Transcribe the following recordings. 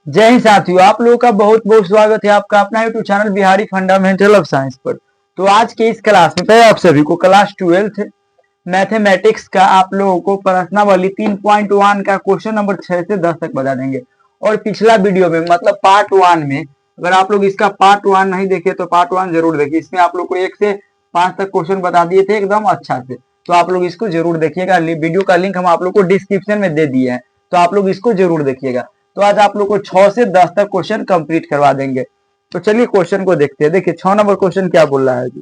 जय हिंद साथियों, आप लोगों का बहुत बहुत स्वागत है आपका अपना YouTube channel Bihari fundamental of science पर। तो आज के इस क्लास में पहले आप सभी को क्लास 12th मैथमेटिक्स का आप लोगों को प्रश्नावली 3.1 का क्वेश्चन नंबर 6 से 10 तक बता देंगे। और पिछला वीडियो में मतलब पार्ट 1 में अगर आप लोग इसका पार्ट 1 नहीं देखे तो पार्ट 1 जरूर देखिए। इसमें आप लोग को 1 से 5 तक क्वेश्चन बता दिए थे एकदम अच्छा से, तो आप लोग इसको जरूर देखिएगा। वीडियो का लिंक हम आप लोग को डिस्क्रिप्शन में दे दिए हैं, तो आप लोग इसको जरूर देखिएगा। तो आज आप लोग को 6 से 10 तक क्वेश्चन कंप्लीट करवा देंगे। तो चलिए क्वेश्चन को देखते हैं। देखिए 6 नंबर क्वेश्चन क्या बोल रहा है जी।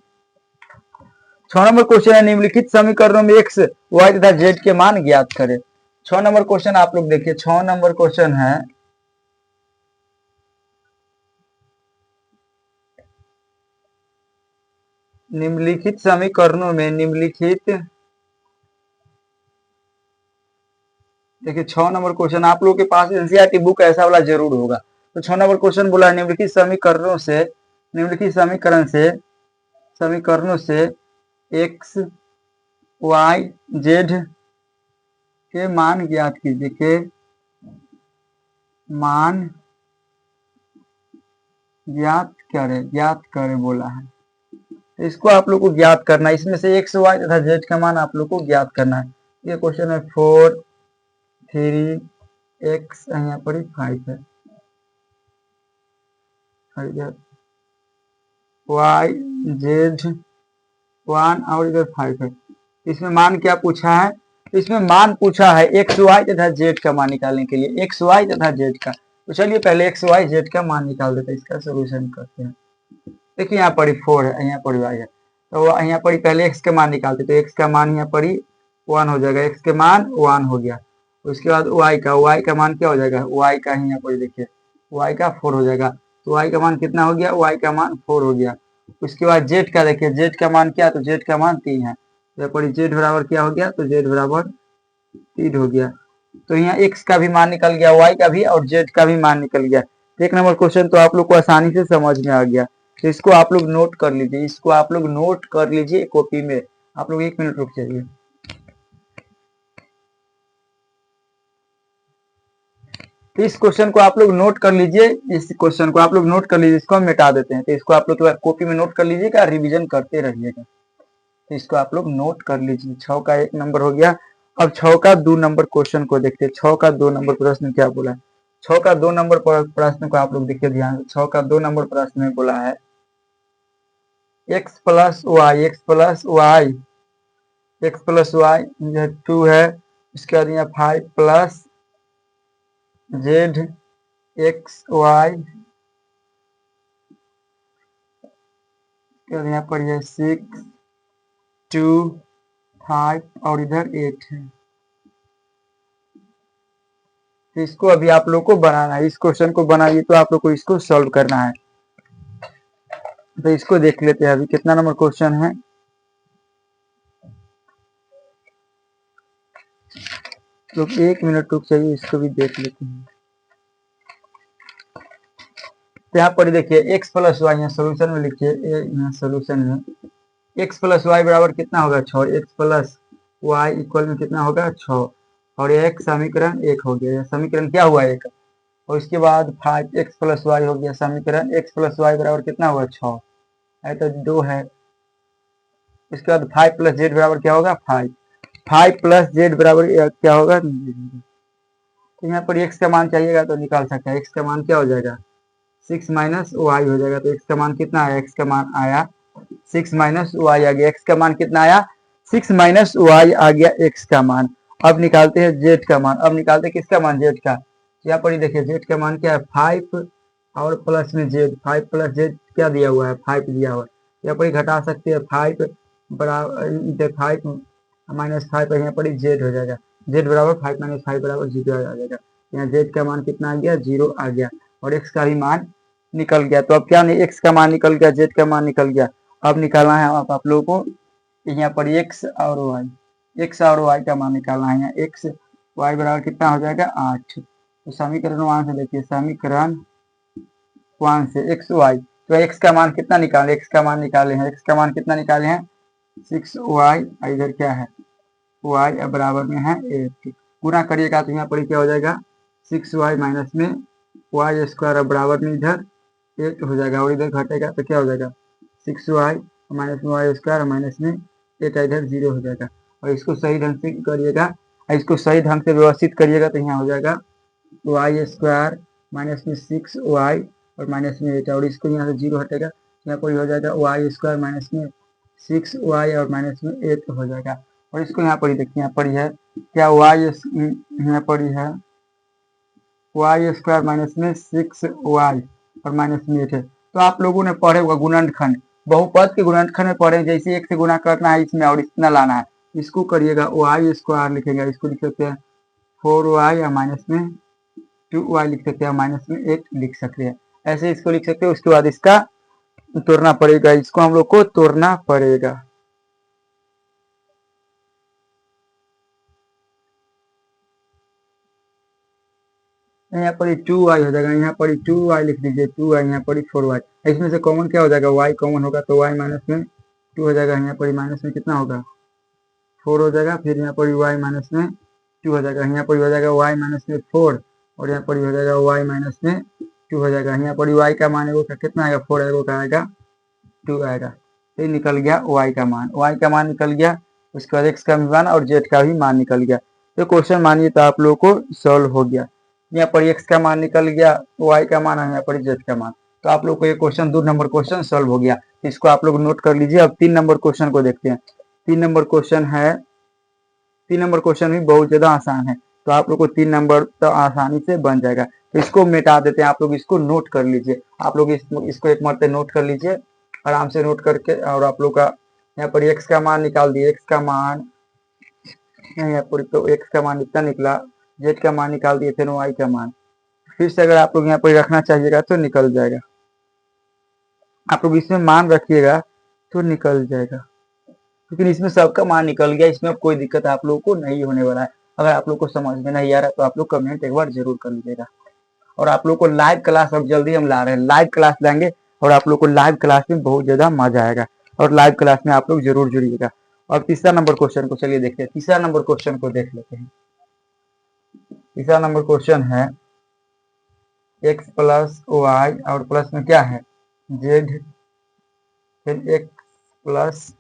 6 नंबर क्वेश्चन है निम्नलिखित समीकरणों में एक्स वाई तथा जेड के मान ज्ञात करें। 6 नंबर क्वेश्चन आप लोग देखिए। 6 नंबर क्वेश्चन है निम्नलिखित समीकरणों में देखिए 6 नंबर क्वेश्चन आप लोगों के पास एनसीईआरटी बुक ऐसा वाला जरूर होगा। तो 6 नंबर क्वेश्चन बोला निम्नलिखित समीकरणों से एक्स वाई जेड के मान ज्ञात कीजिए। के मान ज्ञात करें बोला है। तो इसको आप लोग को ज्ञात करना है। इसमें से एक्स वाई तथा जेड का मान आप लोग को ज्ञात करना है। ये क्वेश्चन है 4 3 एक्स यहाँ पर 5 है, वाई जेड 1 और इधर 5 है। इसमें मान क्या पूछा है? इसमें मान पूछा है एक्स वाई तथा जेड का मान निकालने के लिए, एक्स वाई तथा जेड का। तो चलिए पहले एक्स वाई जेड का मान निकाल देते हैं, इसका सोल्यूशन करते हैं। देखिए यहाँ पर 4 है, यहाँ पर वाई है, तो यहाँ पर पहले एक्स का मान निकालते, तो एक्स का मान यहाँ पर 1 हो जाएगा। एक्स के मान 1 हो गया। उसके बाद वाई का मान क्या हो जाएगा? वाई का ही यहाँ पर देखिए वाई का 4 हो जाएगा। तो वाई का मान कितना हो गया? वाई का मान 4 हो गया। उसके बाद जेड का देखिए, जेड का मान क्या? तो जेड का मान 3 है। यहाँ पर जेड बराबर क्या हो गया? तो जेड बराबर 3 हो गया। तो यहाँ एक्स का भी मान निकल गया, वाई का भी और जेड का भी मान निकल गया। एक नंबर क्वेश्चन तो आप लोग को आसानी से समझ में आ गया। तो इसको आप लोग नोट कर लीजिए, कॉपी में। आप लोग 1 मिनट रुक जाइए। इस क्वेश्चन को आप लोग नोट कर लीजिए, इसको हम मिटा देते हैं। तो इसको आप लोग कॉपी में नोट कर लीजिएगा, रिवीजन करते रहिएगा। तो इसको आप लोग नोट कर लीजिए। 6 का 1 नंबर हो गया। अब 6 का 2 नंबर क्वेश्चन को देखते हैं। 6 का 2 नंबर प्रश्न क्या बोला है? 6 का 2 नंबर प्रश्न को आप लोग देखिए ध्यान से। 6 का 2 नंबर प्रश्न में बोला है x प्लस वाई 2 है। इसके बाद यहाँ 5 प्लस जेड एक्स वाई, यहाँ पर यह 6 2 5 और इधर 8 है। तो इसको अभी आप लोग को बनाना है। इस क्वेश्चन को बनाइए तो आप लोग को इसको सॉल्व करना है। तो इसको देख लेते हैं अभी कितना नंबर क्वेश्चन है। तो 1 मिनट रुक जाइए, इसको भी देख लेते हैं। तो यहाँ पर देखिए एक्स प्लस वाई, यहाँ सोल्यूशन में लिखिए, यहाँ सोल्यूशन में एक्स प्लस वाई बराबर कितना होगा? 6। एक्स प्लस वाई इक्वल में कितना होगा? 6। और एक समीकरण 1 हो गया। समीकरण क्या हुआ? 1। और इसके बाद 5 एक्स प्लस वाई हो गया। समीकरण एक्स प्लस वाई बराबर कितना हुआ? 6 है, तो 2 है। इसके बाद 5 प्लस जेड बराबर क्या होगा? 5 प्लस जेड बराबर क्या होगा? तो यहाँ पर एक्स का मान चाहिएगा तो निकाल सकते हैं। एक्स का मान क्या हो जाएगा? 6 माइनस वाई हो जाएगा। तो एक्स का मान कितना आया? एक्स का मान आया 6 माइनस वाई आ गया। एक्स का मान कितना आया? 6 माइनस वाई आ गया एक्स का मान। अब निकालते हैं जेड का मान। अब निकालते हैं किसका मान? जेड का। यहाँ पर देखिए जेड का मान क्या है? 5 और प्लस में जेड, 5 प्लस जेड क्या दिया हुआ है? 5 दिया हुआ है। यहाँ पर घटा सकते हैं 5 बराबर 5 माइनस 5 यहाँ पर जेड हो जाएगा। जेड बराबर 5 माइनस 5 बराबर 0 आ जाएगा। यहाँ जेड का मान कितना आ गया? 0 आ गया। और एक्स का भी मान निकल गया। तो अब क्या नहीं, एक्स का मान निकल गया, जेड का मान निकल गया। अब निकालना है आप लोगों को यहाँ पर एक्स और वाई का मान निकालना है। यहाँ एक्स वाई बराबर कितना हो जाएगा? 8। तो समीकरण 1 से देखिए, समीकरण 1 से एक्स वाई, तो एक्स का मान कितना निकाले? एक्स का मान निकाले हैं। एक्स का मान कितना निकाले हैं? 6 वाई, इधर क्या है? वाई बराबर में है 8। गुना करिएगा तो यहाँ पर क्या हो जाएगा? 6 वाई माइनस में वाई स्क्वायर अब बराबर में इधर 8 हो जाएगा और इधर घटेगा तो क्या हो जाएगा 6y माइनस में वाई स्क्वायर माइनस में 8 इधर 0 हो जाएगा। और इसको सही ढंग से करिएगा, इसको सही ढंग से व्यवस्थित करिएगा तो यहाँ हो जाएगा वाई स्क्वायर माइनस में 6y और माइनस में 8 और इसको यहाँ से 0 हटेगा, यहाँ पर हो जाएगा वाई स्क्वायर माइनस में 6y और माइनस में 8 हो जाएगा। और इसको यहाँ पर ही देखिए, यहाँ पर है क्या वाई, यहाँ पर है वाई स्क्वायर माइनस में 6y और माइनस में 8 है। तो आप लोगों ने पढ़े होगा गुणनखंड, बहुपद के गुणनखंड में पढ़े, जैसे 1 से गुणा करना है इसमें और इतना लाना है, इसको करिएगा वाई स्क्वायर लिखेंगे, इसको लिख सकते हैं 4y या माइनस में 2y लिख सकते हैं, माइनस में 8 लिख सकते हैं, ऐसे इसको लिख सकते हैं। उसके बाद इसका तोड़ना पड़ेगा, इसको हम लोग को तोड़ना पड़ेगा। यहाँ पर 2y हो जाएगा, यहाँ पर 2y लिख दीजिए 2y, यहाँ पर 4y, इसमें से कॉमन क्या हो जाएगा y कॉमन होगा तो y माइनस में 2 हो जाएगा, यहाँ पर माइनस में कितना होगा 4 हो जाएगा, फिर यहाँ पर y माइनस में 2 हो जाएगा, यहाँ पर हो जाएगा y माइनस में 4 और यहाँ पर हो जाएगा y माइनस में 2 हो जाएगा। यहाँ पर y का मान एगो का कितना आएगा 4, एगो का आएगा 2 आएगा, तो निकल गया y का मान निकल गया। उसके बाद x का मान और z का भी मान निकल गया। तो क्वेश्चन मानिए तो आप लोगों को सॉल्व हो गया, यहाँ पर x का मान निकल गया, y का मान है यहाँ पर z का मान। तो आप लोग को ये क्वेश्चन 2 नंबर क्वेश्चन सॉल्व हो गया, इसको आप लोग नोट कर लीजिए। अब 3 नंबर क्वेश्चन को देखते हैं। 3 नंबर क्वेश्चन है, 3 नंबर क्वेश्चन भी बहुत ज्यादा आसान है, तो आप लोग को 3 नंबर तो आसानी से बन जाएगा। तो इसको मिटा देते हैं, आप लोग इसको नोट कर लीजिए, आप लोग इसको एक मरते नोट कर लीजिए आराम से नोट करके। और आप लोग का यहाँ पर x का मान निकाल दिए, x का मान यहाँ पर तो x का मान इतना निकला, z का मान निकाल दिए, फिर y का मान, फिर से अगर आप लोग यहाँ पर रखना चाहिएगा तो निकल जाएगा, आप लोग इसमें मान रखिएगा तो निकल जाएगा, लेकिन इसमें सबका मान निकल गया, इसमें कोई दिक्कत आप लोगों को नहीं होने वाला है। अगर आप लोग को समझ में नहीं आ रहा तो आप लोग कमेंट एक बार जरूर कर लीजिएगा। और आप लोग को लाइव क्लास अब जल्दी हम ला रहे हैं, लाइव क्लास लाएंगे और आप लोग को लाइव क्लास में बहुत ज्यादा मजा आएगा, और लाइव क्लास में आप लोग जरूर जुड़िएगा। और तीसरा नंबर क्वेश्चन को चलिए देखते हैं, तीसरा नंबर क्वेश्चन को देख लेते हैं। तीसरा नंबर क्वेश्चन है x प्लस वाई और प्लस में क्या है z, फिर x प्लस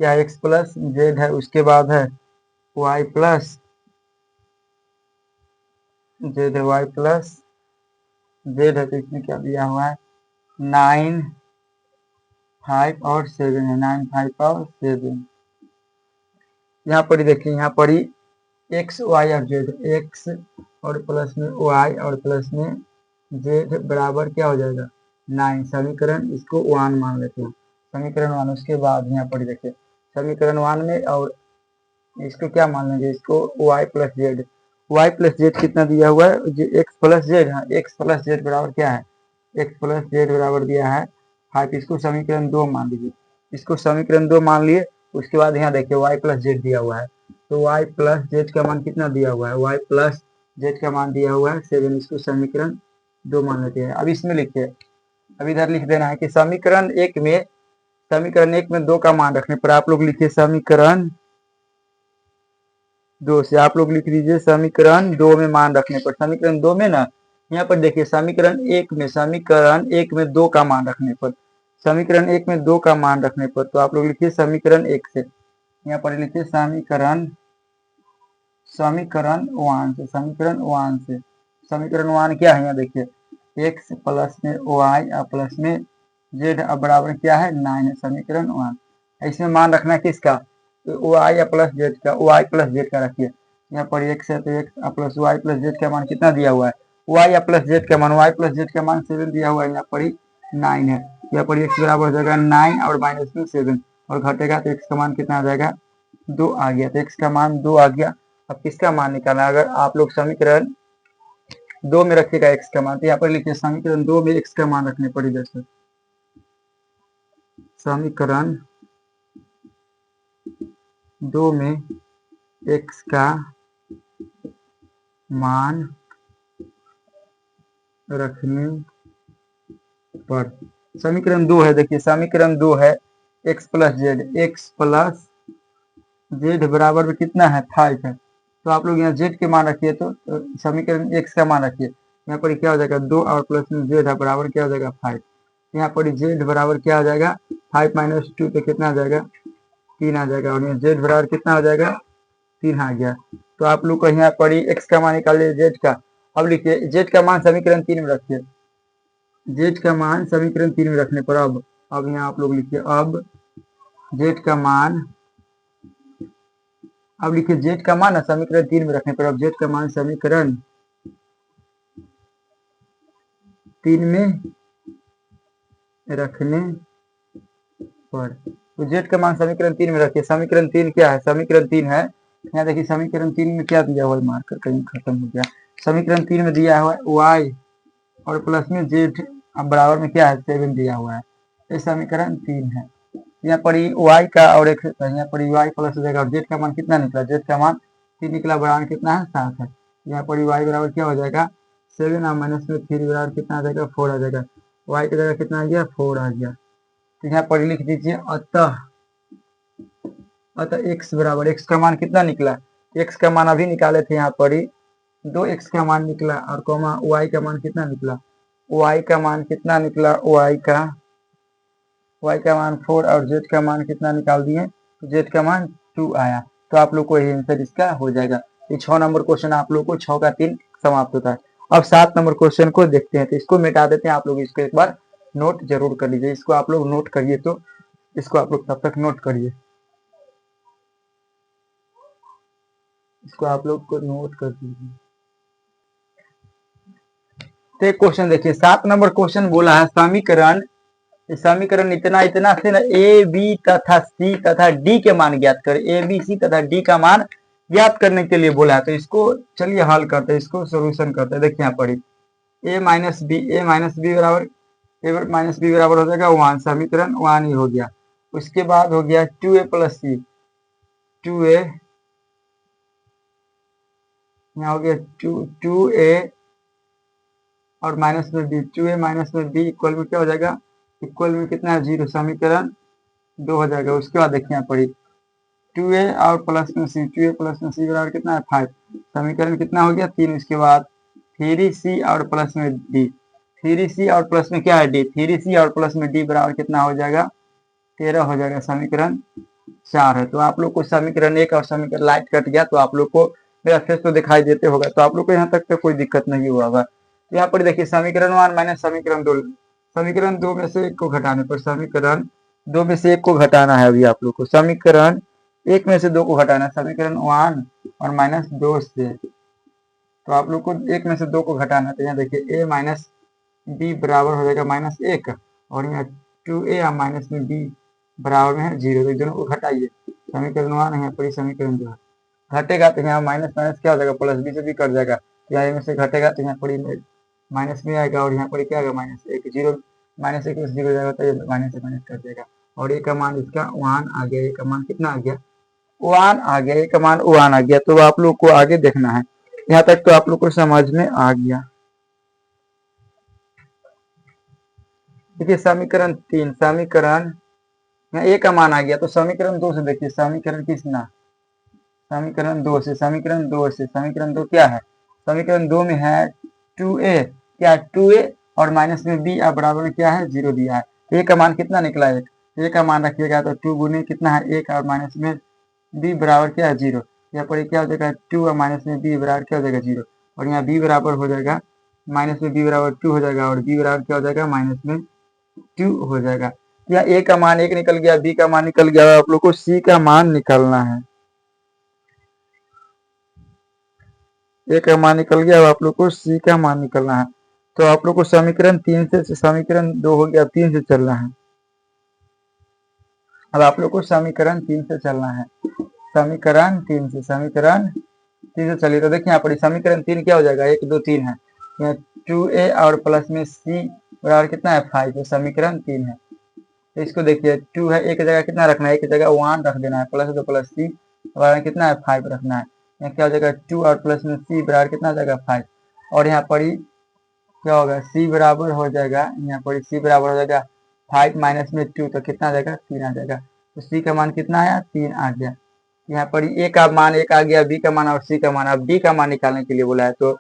क्या x प्लस z है, उसके बाद है y प्लस z है, y प्लस z है, तो इसमें क्या दिया हुआ है 9 5 और 7 है, 9 5 और 7। यहाँ पर ही देखिए, यहाँ पर ही x y और z, x और प्लस में y और प्लस में z बराबर क्या हो जाएगा 9, समीकरण इसको 1 मान लेते हैं, समीकरण 1। उसके बाद यहाँ पर देखिए समीकरण 1 में और इसको क्या मान लेंगे, इसको y plus Z, Y plus Z कितना दिया हुआ है एक्स प्लस जेड, हाँ एक्स प्लस जेड बराबर क्या है, एक्स प्लस जेड बराबर दिया है 5, इसको समीकरण 2 मान लीजिए, इसको समीकरण 2 मान लिए। उसके बाद यहाँ देखिए वाई प्लस जेड दिया हुआ है, तो वाई प्लस जेड का मान कितना दिया हुआ है, वाई प्लस जेड का मान दिया हुआ है 7, इसको समीकरण 2 मान लेते हैं। अब इसमें लिखिए, अब इधर लिख देना है कि समीकरण 1 में 2 का मान रखने पर आप लोग लिखिए समीकरण 2 से, आप लोग लिख लीजिए समीकरण 2 में मान रखने पर, समीकरण 2 में ना यहाँ पर देखिए समीकरण 1 में 2 का मान रखने पर, समीकरण 1 में 2 का मान रखने पर, तो आप लोग लिखिए समीकरण 1 से, यहाँ पर लिखिए समीकरण 1 से, समीकरण 1 क्या है, यहाँ देखिए x प्लस में y और प्लस में z बराबर क्या है 9 है, समीकरण 1। इसमें मान रखना है किसका, तो वाई या प्लस जेड का, वाई प्लस जेड का रखिए, यहाँ पर x है तो x plus Y plus Z का मान कितना दिया हुआ है, वाई या प्लस जेड का मान, वाई प्लस जेड का मान 7 दिया हुआ है, यहाँ पर 9 है, यहाँ पर x बराबर हो जाएगा 9 और माइनस में 7 और घटेगा तो x का मान कितना आ जाएगा 2 आ गया, तो x का मान 2 आ गया। अब किसका मान निकालना, अगर आप लोग समीकरण 2 में रखिएगा x का मान, तो यहाँ पर लिखिए समीकरण 2 में x का मान रखने पर, जैसे समीकरण 2 में x का मान रखने पर, समीकरण 2 है, देखिए समीकरण 2 है x प्लस जेड बराबर में कितना है 5 है, तो आप लोग यहाँ z के मान रखिए, तो समीकरण x का मान रखिए, यहाँ पर क्या हो जाएगा 2 और प्लस में जेड है बराबर क्या हो जाएगा 5। यहाँ पर जेड बराबर क्या हो जाएगा 5 माइनस 2 तो कितना आ जाएगा 3 आ जाएगा, और यहाँ जेड बराबर कितना हो जाएगा 3 आ गया। तो आप लोग को यहाँ पर एक्स का मान निकालिए जेड का। अब लिखिए जेड का मान समीकरण 3 में रखिए, जेड का मान समीकरण 3 में रखने पर अब यहाँ आप लोग लिखिए अब जेड का मान, अब लिखिए जेड का मान समीकरण 3 में रखने पर, अब जेड का मान समीकरण 3 में रखने पर, तो जेड का मान समीकरण 3 में रखिए। समीकरण 3 क्या है, समीकरण 3 है, यहाँ देखिए समीकरण 3 में क्या दिया हुआ है, मार्कर कहीं खत्म हो गया। समीकरण 3 में दिया हुआ है वाई और प्लस में जेड बराबर में क्या है 7 दिया हुआ है, ये समीकरण 3 है। यहाँ पर वाई का और एक यहाँ पर वाई प्लस हो जाएगा, और जेड का मान कितना निकला, जेड का मान 3 निकला, बराबर कितना है 7 है। यहाँ पर वाई बराबर क्या हो जाएगा 7 और माइनस में 3 बराबर कितना आ जाएगा 4 आ जाएगा, वाई की जगह कितना आ गया 4 आ गया। तो यहाँ पर लिख दीजिए अतः x बराबर, x का मान कितना निकला, x का मान अभी निकाले थे यहाँ पर 2x का मान निकला, और कॉमा y का मान कितना निकला, y का मान कितना निकला, y का मान 4 और z का मान कितना निकाल दिए, z का मान 2 आया। तो आप लोग को ये आंसर इसका हो जाएगा। ये 6 नंबर क्वेश्चन आप लोग को 6 का 3 समाप्त होता है। अब 7 नंबर क्वेश्चन को देखते हैं, तो इसको मिटा देते हैं। आप लोग इसको एक बार नोट जरूर कर लीजिए, इसको आप लोग नोट करिए, तो इसको आप लोग तब तक नोट करिए, इसको आप लोग को नोट कर दीजिए। तो एक क्वेश्चन देखिए, 7 नंबर क्वेश्चन बोला है समीकरण इतना इतना से ना ए बी तथा सी तथा डी के मान ज्ञात कर, ए बी सी तथा डी का मान ज्ञात करने के लिए बोला है। तो इसको चलिए हल करते हैं, इसको सोल्यूशन करते हैं। देखिए यहाँ पर ए माइनस बी बराबर हो जाएगा 1, समीकरण 1 ही हो गया। उसके बाद हो गया 2a प्लस सी, 2a यहाँ हो गया 2a और माइनस में बी, 2a माइनस में बी इक्वल में क्या हो जाएगा, इक्वल में कितना है 0, समीकरण 2 हो जाएगा। उसके बाद देखिए यहाँ पर 2a और प्लस में सी, 2a प्लस में सी बराबर कितना है 5, समीकरण कितना हो गया 3। उसके बाद 3c और प्लस में डी, 3c और प्लस में क्या है डी, 3c और प्लस में डी बराबर कितना हो जाएगा 13 हो जाएगा, समीकरण 4 है। तो आप लोग को समीकरण 1 और समीकरण लाइट कट गया, तो आप लोग को मेरा फेस तो दिखाई देते होगा, तो आप लोग को यहाँ तक तो कोई दिक्कत नहीं हुआ होगा। तो यहाँ पर देखिए समीकरण 1 माइनस समीकरण 2, समीकरण 2 में से 1 को घटाने पर, समीकरण 2 में से 1 को घटाना है। अभी आप लोग को समीकरण 1 में से 2 को घटाना है, समीकरण 1 और माइनस 2 से, तो आप लोग को 1 में से 2 को घटाना है। तो यहाँ देखिए a माइनस बी बराबर हो जाएगा -1, और यहाँ 2a और माइनस में b बराबर में है 0, तो दोनों को घटाइए, समीकरण 1 यहाँ पर समीकरण 2 घटेगा, तो यहाँ माइनस माइनस क्या हो जाएगा प्लस, बी से भी कट जाएगा, यहाँ में से घटेगा तो यहाँ पर माइनस में आएगा, और यहाँ पर क्या आएगा -1, 0 -1 में 0 हो जाएगा, तो ये माइनस से माइनस कट जाएगा, और ए का मान इसका 1 आ गया, ए का मान कितना आ गया 1 आ गया, ए का मान 1 आ गया। तो आप लोग को आगे देखना है, यहाँ तक तो आप लोग को समझ में आ गया। देखिए समीकरण 3, समीकरण यहाँ ए का मान आ गया, तो समीकरण 2 से देखिए, समीकरण किसना, समीकरण 2 से, समीकरण 2 से, समीकरण 2 क्या है, समीकरण 2 में है 2a, क्या 2a और माइनस में b बराबर में क्या है 0 दिया है। a का मान कितना निकला है, a का मान रखिएगा तो 2 गुने कितना है 1 और माइनस में b बराबर क्या है 0, यहाँ पर क्या हो जाएगा 2 और माइनस में b बराबर क्या हो जाएगा 0, और यहाँ b बराबर हो जाएगा माइनस में b बराबर 2 हो जाएगा, और b बराबर क्या हो जाएगा माइनस में 2 हो जाएगा। यहाँ a का मान 1 निकल गया, b का मान निकल गया, आप लोग को c का मान निकलना है, ए का मान निकल गया, अब आप लोग को सी का मान निकलना है। तो आप लोग को समीकरण 3 से, समीकरण 2 हो गया, 3 से चलना है। अब आप लोग को समीकरण 3 से चलना है, समीकरण 3 से, समीकरण 3 से चलिए। तो देखिए यहाँ पर समीकरण 3 क्या हो जाएगा 1 2 3 है, यहाँ 2a और प्लस में c बराबर कितना है 5, तो समीकरण 3 है। तो इसको देखिए 2 है, एक जगह कितना रखना है, एक जगह 1 रख देना है, प्लस 2 प्लस c बराबर कितना है 5 रखना है। यहाँ क्या हो जाएगा 2 और प्लस में c बराबर कितना हो जाएगा 5, और यहाँ पर क्या होगा c बराबर हो जाएगा, यहाँ पर c बराबर हो जाएगा 5 माइनस में 2, तो कितना आ जाएगा 3 आ जाएगा। तो c का मान कितना आया 3 आ गया। यहाँ पर a का मान 1 आ गया, b का मान और c का मान, अब d का मान निकालने के लिए बोला है। तो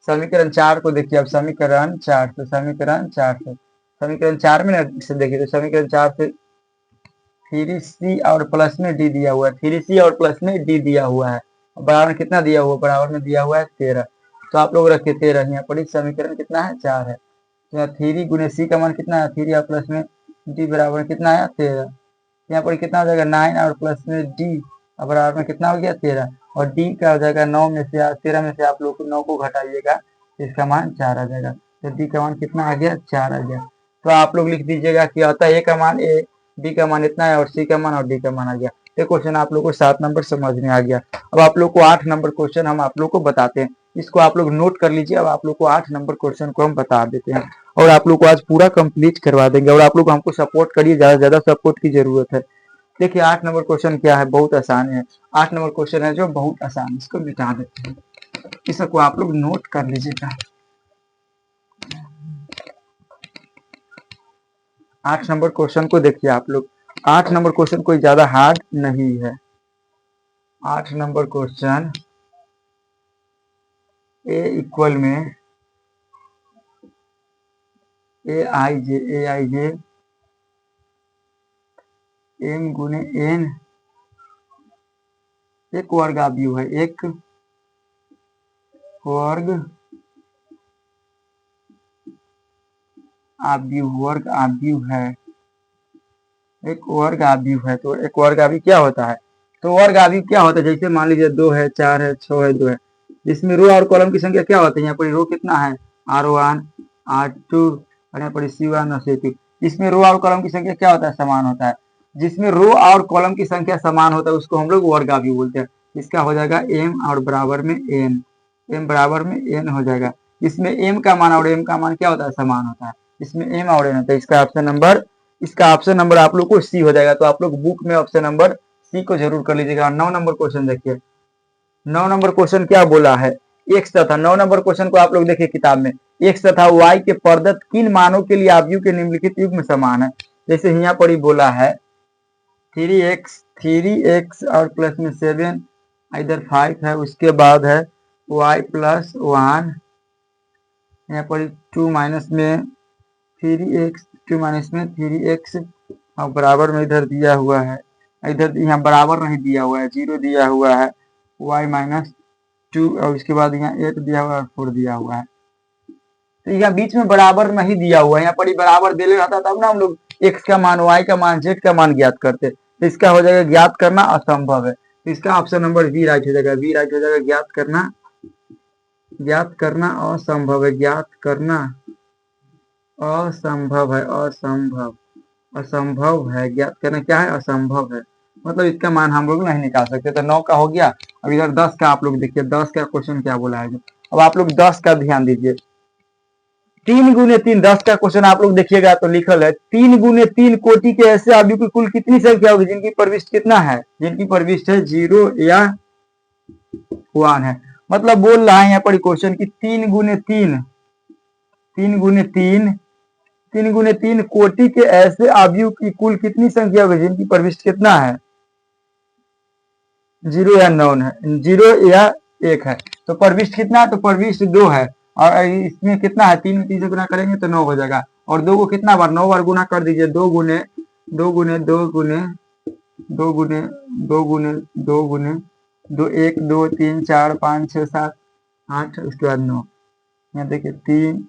समीकरण 4 को देखिए, अब समीकरण 4 से समीकरण 4 में ना से देखिए, तो समीकरण 4 से 3c और प्लस में d दिया हुआ है, 3c और प्लस में d दिया हुआ है, बराबर में कितना दिया हुआ है, बराबर में दिया हुआ है 13। तो आप लोग रखिए 13, यहाँ पर समीकरण कितना है 4 है, तो यहाँ 3 गुने c का मान कितना है 3 और प्लस में d बराबर में कितना है 13। यहाँ पर कितना हो जाएगा 9 और प्लस में d बराबर में कितना हो गया 13, और d का हो जाएगा 9 में से 13 में से आप लोग 9 को घटाइएगा, इसका मान 4 आ जाएगा। तो d का मान कितना आ गया 4 आ गया। तो आप लोग लिख दीजिएगा कि अतः a का मान d का मान इतना है और c का मान और d का मान आ गया। ये क्वेश्चन आप लोग को 7 नंबर समझ में आ गया। अब आप लोग को 8 नंबर क्वेश्चन हम आप लोग को बताते हैं, इसको आप लोग नोट कर लीजिए। अब आप लोग को 8 नंबर क्वेश्चन को हम बता देते हैं और आप लोग को आज पूरा कंप्लीट करवा देंगे, और आप लोग हमको सपोर्ट करिए, ज्यादा से ज्यादा सपोर्ट की जरूरत है। देखिए 8 नंबर क्वेश्चन क्या है, बहुत आसान है। 8 नंबर क्वेश्चन है जो बहुत आसान, इसको मिटा देते हैं, इसको आप लोग नोट कर लीजिएगा। 8 नंबर क्वेश्चन को देखिए आप लोग, 8 नंबर क्वेश्चन कोई ज्यादा हार्ड नहीं है। 8 नंबर क्वेश्चन ए इक्वल में ए आई जे एम गुने एन एक वर्ग आव्यूह है, एक वर्ग आव्यूह है, एक वर्ग आव्यूह है। तो एक वर्ग आव्यूह क्या होता है, तो वर्ग आव्यूह क्या होता है, जैसे मान लीजिए 2 है, 4 है, 6 है, 2 है, जिसमें रो और कॉलम की संख्या क्या होती है, यहाँ पर रो कितना है R1 R2 और यहाँ पर C1 और C2। इसमें रो और कॉलम की संख्या क्या होता है, समान होता है। जिसमें रो और कॉलम की संख्या समान होता है उसको हम लोग वर्ग आव्यूह बोलते हैं। इसका हो जाएगा m और बराबर में n, m बराबर में n हो जाएगा। इसमें m का मान और m का मान क्या होता है, समान होता है। इसमें m और n होता है। इसका ऑप्शन नंबर आप लोग को सी हो जाएगा। तो आप लोग बुक में ऑप्शन नंबर सी को जरूर कर लीजिएगा। 9 नंबर क्वेश्चन देखिए, 9 नंबर क्वेश्चन क्या बोला है, एक्स तथा 9 नंबर क्वेश्चन को आप लोग देखिए किताब में, एक्स तथा वाई के प्रदत्त किन मानों के लिए आव्यूह के निम्नलिखित युग्म समान है। जैसे यहाँ पर ही बोला है 3x और प्लस में 7 इधर 5 है, उसके बाद है y प्लस 1, यहाँ पर 2 माइनस में 3x, 2 माइनस में 3x और बराबर में इधर दिया हुआ है, इधर यहाँ बराबर नहीं दिया हुआ है, 0 दिया हुआ है, y माइनस 2 और उसके बाद यहाँ 8 दिया हुआ है और 4 दिया हुआ है। तो यहाँ बीच में बराबर नहीं दिया हुआ है, यहाँ पर ही बराबर दे रहता तब ना हम लोग x का मान, y का मान, z का मान ज्ञात करते। तो इसका हो जाएगा ज्ञात करना असंभव है। तो इसका ऑप्शन नंबर बी राइट हो जाएगा, बी राइट हो जाएगा। ज्ञात करना असंभव है, ज्ञात करना असंभव है, असंभव है। ज्ञात करना क्या है, असंभव है, मतलब इसका मान हम लोग नहीं निकाल सकते। तो 9 का हो गया। अब इधर 10 का आप लोग देखिए, 10 का क्वेश्चन क्या बोला है। अब आप लोग 10 का ध्यान दीजिए, 3 गुने 3, 10 का क्वेश्चन आप लोग देखिएगा तो लिखल है 3 गुने 3 कोटि के ऐसे आव्यूह की कुल कितनी संख्या होगी जिनकी प्रविष्ट कितना है, जिनकी प्रविष्ट है 0 या 1 है। मतलब बोल रहा है यहाँ पर क्वेश्चन की 3 गुने 3 कोटि के ऐसे आव्यूह की कुल कितनी संख्या होगी जिनकी प्रविष्ट कितना है, 0 या 9 है, 0 या 1 है। तो प्रविष्ट कितना है, तो प्रविष्ट 2 है, और इसमें कितना है, 3 में 3 से गुना करेंगे तो 9 हो जाएगा। और 2 को कितना बार, 9 बार गुना कर दीजिए, 2 गुने 2 गुने 2 गुने 2 गुने 2 गुने 2 गुने 2, 1 2 3 4 5 6 7 8, उसके बाद 9। यहाँ देखिए 3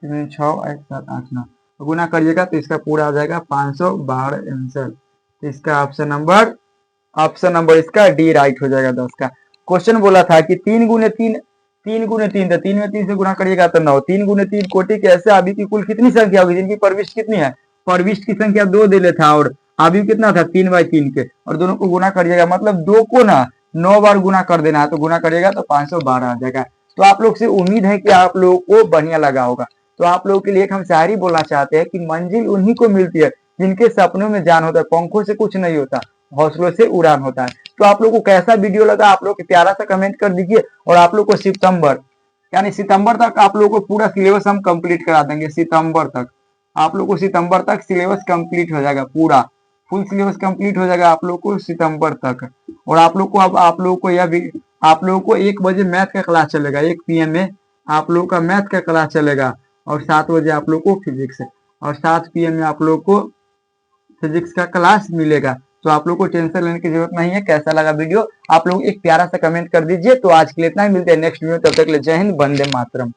3 6 1 7 8 9 गुना करिएगा तो इसका पूरा आ जाएगा 512 आंसर। तो इसका ऑप्शन नंबर इसका डी राइट हो जाएगा। 10 का क्वेश्चन बोला था कि 3 गुने 3 तो 3 में 3 से गुना करिएगा तो 9। 3 गुने 3 कोटि के ऐसे आव्यूह की कुल कितनी संख्या होगी जिनकी प्रविष्ट कितनी है, प्रविष्ट की संख्या 2 दे लेता और आव्यूह कितना था 3/3 के, और दोनों को गुना करिएगा, मतलब 2 को ना 9 बार गुना कर देना है, तो गुना करिएगा तो 512 आ जाएगा। तो आप लोग से उम्मीद है कि आप लोगों को बढ़िया लगा होगा। तो आप लोगों के लिए एक हम शायरी बोलना चाहते हैं कि मंजिल उन्हीं को मिलती है जिनके सपनों में जान होता है, पंखों से कुछ नहीं होता, हौसलों से उड़ान होता है। तो आप लोग को कैसा वीडियो लगा, आप लोग प्यारा सा कमेंट कर दीजिए। और आप लोग को सितंबर तक आप लोगों को पूरा सिलेबस हम कंप्लीट करा देंगे। सितंबर तक आप लोग को सिलेबस कंप्लीट हो जाएगा, पूरा फुल सिलेबस कंप्लीट हो जाएगा आप लोग को सितंबर तक। और आप लोग को अब आप लोगों को 1 बजे मैथ का क्लास चलेगा, 1 PM में आप लोगों का मैथ का क्लास चलेगा और 7 बजे आप लोगों को फिजिक्स है और 7 PM में आप लोगों को फिजिक्स का क्लास मिलेगा। तो आप लोग को टेंशन लेने की जरूरत नहीं है। कैसा लगा वीडियो आप लोग एक प्यारा सा कमेंट कर दीजिए। तो आज के लिए इतना ही, मिलते हैं नेक्स्ट वीडियो, तब तक के लिए जय हिंद, वंदे मातरम।